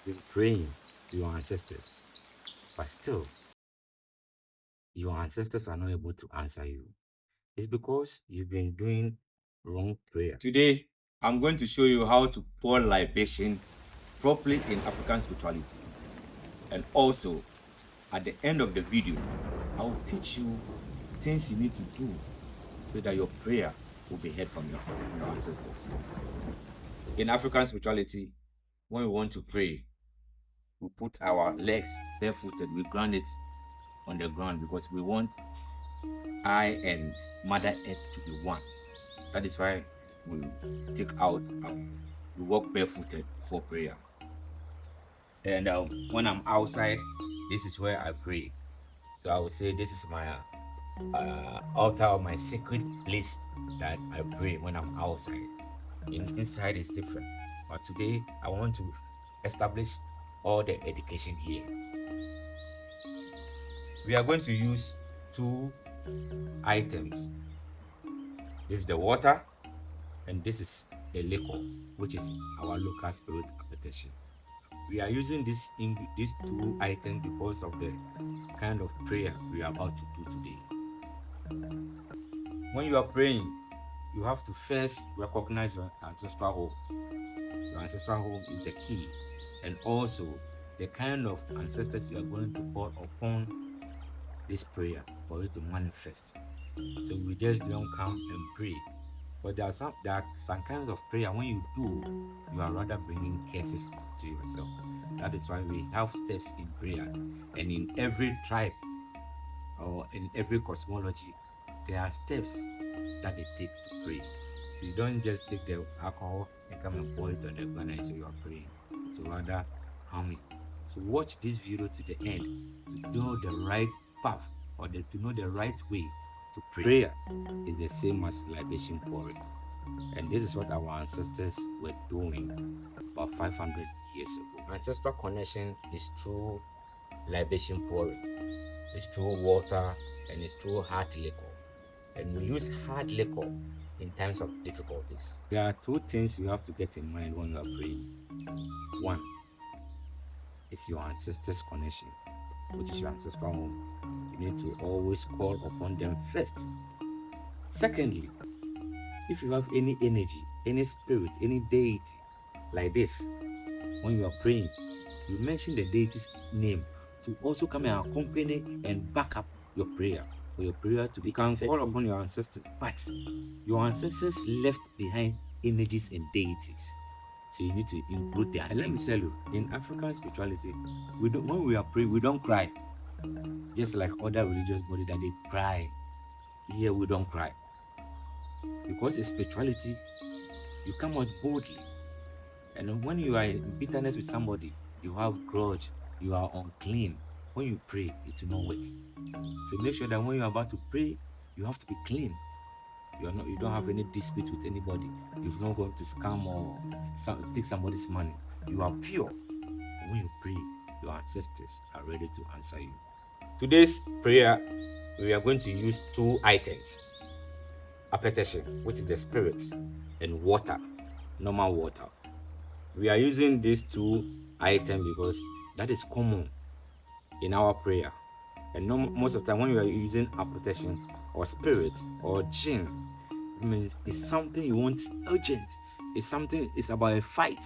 been praying to your ancestors, but still your ancestors are not able to answer you. It's because you've been doing wrong prayer. Today, I'm going to show you how to pour libation properly in African spirituality. And also, at the end of the video, I will teach you things you need to do so that your prayer will be heard from your ancestors. In African spirituality, when we want to pray, we put our legs barefooted, we ground it on the ground because we want I and Mother Earth to be one. That is why we take out, we walk barefooted for prayer. And when I'm outside, this is where I pray. So I would say this is my altar or my sacred place that I pray when I'm outside. Inside is different. But today I want to establish all the education here. We are going to use two items. This is the water, and this is the liquor, which is our local spirit apateshie. We are using these two items because of the kind of prayer we are about to do today. When you are praying, you have to first recognize your ancestral home. Your ancestral home is the key, and also the kind of ancestors you are going to call upon this prayer for it to manifest. So we just don't come and pray. But there are some kinds of prayer when you do, you are rather bringing curses to yourself. That is why we have steps in prayer, and in every tribe or in every cosmology, there are steps that they take to pray. You don't just take the alcohol and come and pour it on the ground and say you are praying. So rather harm you. So watch this video to the end to know the right path or to know the right way to pray. Prayer is the same as libation pouring. And this is what our ancestors were doing about 500 years ago. Ancestral connection is through libation pouring. It's through water and it's through hard liquor. And we use hard liquor in times of difficulties. There are two things you have to get in mind when you are praying. One is your ancestors' connection, which is your ancestral home. You need to always call upon them first. Secondly, if you have any energy, any spirit, any deity like this, when you are praying, you mention the deity's name to also come and accompany and back up your prayer. For your prayer to become call upon your ancestors, but your ancestors left behind energies and deities. So you need to include their name. Let me tell you, in African spirituality, when we are praying, we don't cry. Just like other religious bodies that they cry. Here we don't cry. Because in spirituality, you come out boldly. And when you are in bitterness with somebody, you have grudge, you are unclean. When you pray, it will not work. So make sure that when you are about to pray, you have to be clean. You don't have any dispute with anybody. You've not gone to scam or take somebody's money. You are pure. And when you pray, your ancestors are ready to answer you. Today's prayer, we are going to use two items. Apateshie, which is the spirit, and water, normal water. We are using these two items because that is common in our prayer. And most of the time when you are using apateshie or spirit or jinn, it means it's something you want urgent. It's about a fight.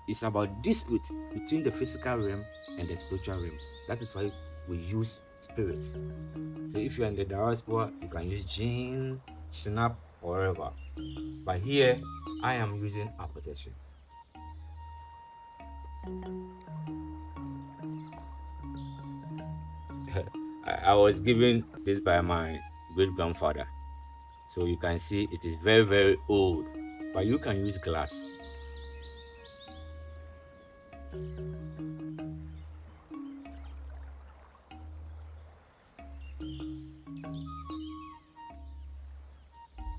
It's about dispute between the physical realm and the spiritual realm. That is why we use spirit. So if you're in the diaspora, you can use jinn, snap, or whatever. But here, I am using apateshie. I was given this by my great grandfather, so you can see it is very, very old, but you can use glass.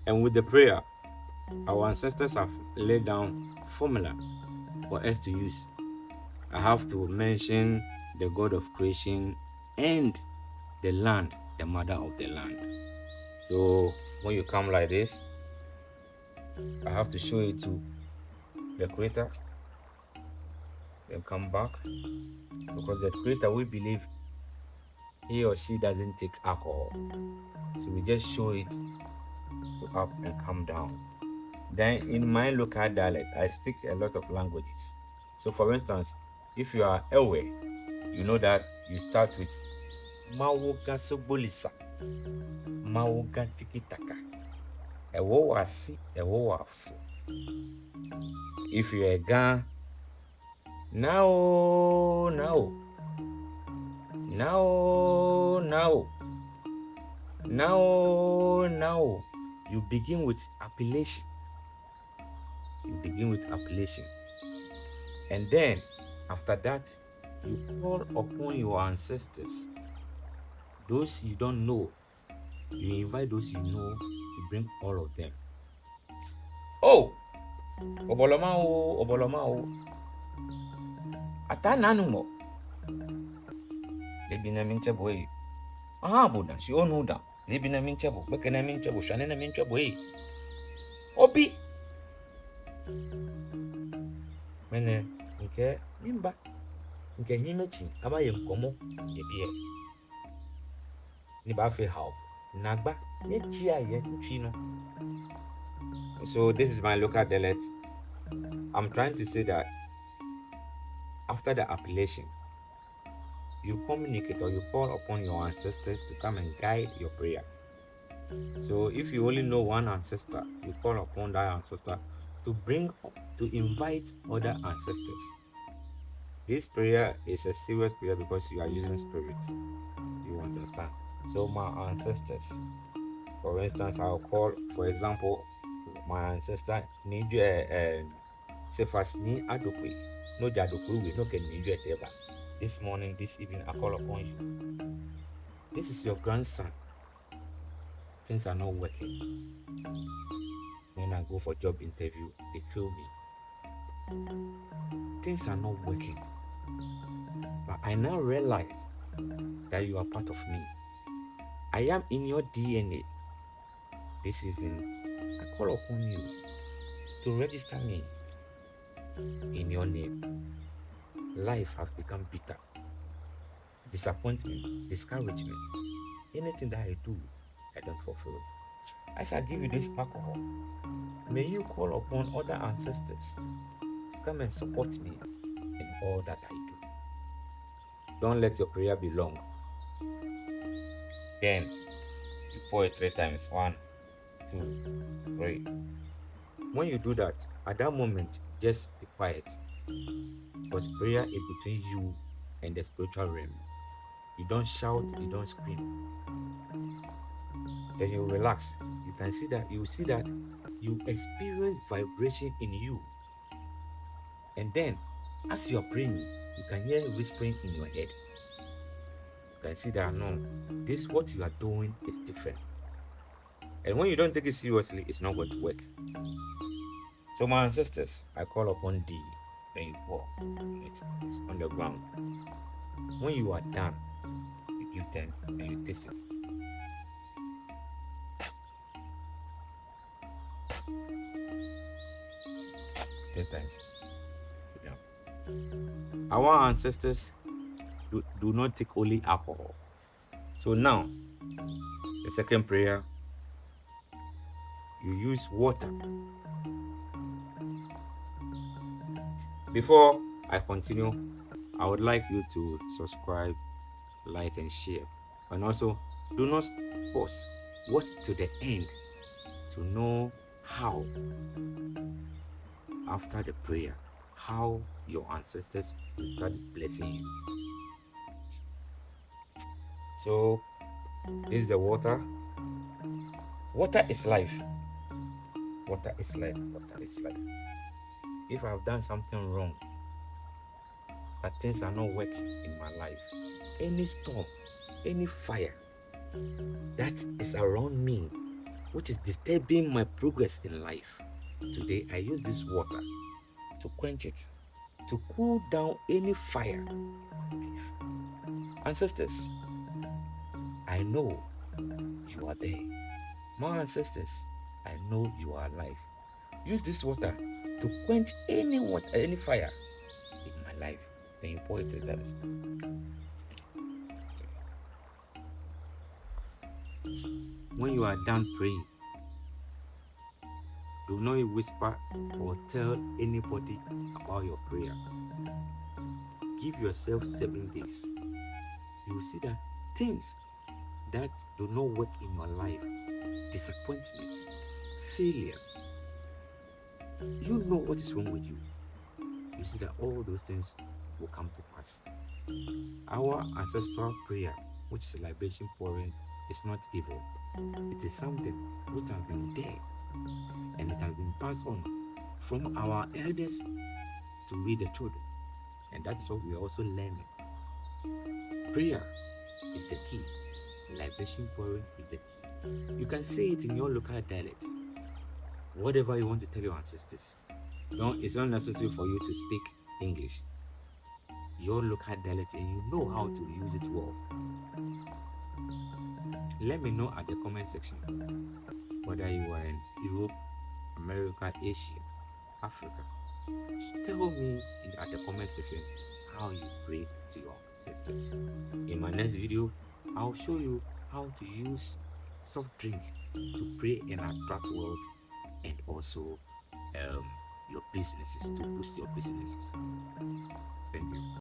And with the prayer, our ancestors have laid down formula for us to use. I have to mention the God of creation and the land, the mother of the land. So when you come like this, I have to show it to the creator, then come back, because the creator, we believe he or she doesn't take alcohol, so we just show it to up and come down. Then in my local dialect, I speak a lot of languages. So for instance, if you are Ewe, you know that you start with Mawoga Sobolisa, Mawoga Tikitaka, Ewo Wasi, Ewo Wafu. If you are Gan, now, now, now, now, now, you begin with appellation. You begin with appellation. And then, after that, you call upon your ancestors. Those you don't know, you invite those you know to bring all of them. Oh, Oboloma o, ata nanu mo. Lebi na minchebo e. Aha buda, si onu da. Lebi na minchebo, beke na minchebo, shane na minchebo e. Obi. Mene, nke mimba, nke himechi, ama ye mkomo, ebi e. Ni ba fe hao. Nagba, ye chia ye chino. So this is my local dialect. I'm trying to say that after the appellation, you communicate or you call upon your ancestors to come and guide your prayer. So if you only know one ancestor, you call upon that ancestor to invite other ancestors. This prayer is a serious prayer because you are using spirit. You understand? So my ancestors, for instance, I'll call, for example, my ancestor Sefasni Adokwe. No Jadokwe, we no can need you ever. This morning, this evening, I call upon you. This is your grandson. Things are not working. When I go for job interview, they fail me. Things are not working. But I now realize that you are part of me. I am in your DNA. This evening, I call upon you to register me in your name. Life has become bitter. Disappointment, discouragement. Anything that I do, I don't fulfill. As I give you this alcohol, may you call upon other ancestors to come and support me in all that I do. Don't let your prayer be long. Then you pour it 3 times. 1, 2, 3. When you do that, at that moment, just be quiet. Because prayer is between you and the spiritual realm. You don't shout, you don't scream. Then you relax. You can see that, you see that you experience vibration in you. And then, as you are praying, you can hear whispering in your head. You can see that, no, this what you are doing is different. And when you don't take it seriously, it's not going to work. So my ancestors, I call upon thee, then you pour. It's on the ground. When you are done, you give them and you taste it. Ten times. Yeah. Our ancestors do not take only alcohol. So now, the second prayer, you use water. Before I continue, I would like you to subscribe, like, and share. And also, do not pause. Watch to the end to know how, after the prayer, how your ancestors will start blessing you. So, this is the water. Water is life. Water is life. Water is life. If I've done something wrong, but things are not working in my life, any storm, any fire that is around me, which is disturbing my progress in life, today I use this water to quench it, to cool down any fire in my life. Ancestors, I know you are there. My ancestors, I know you are alive. Use this water to quench any fire in my life. Then you pour it 3 times. When you are done praying, do not whisper or tell anybody about your prayer. Give yourself 7 days. You will see that things that do not work in your life, disappointment, failure, you know what is wrong with you. You see that all those things will come to pass. Our ancestral prayer, which is a libation pouring, is not evil. It is something which has been there and it has been passed on from our elders to we the children. And that is what we are also learning. Prayer is the key. Libation pouring is the key. You can say it in your local dialect. Whatever you want to tell your ancestors. It's not necessary for you to speak English. Your local dialect and you know how to use it well. Let me know at the comment section whether you are in Europe, America, Asia, Africa. Tell me at the comment section how you pray to your ancestors. In my next video, I'll show you how to use soft drink to pray and attract wealth and also your businesses, to boost your businesses. Thank you.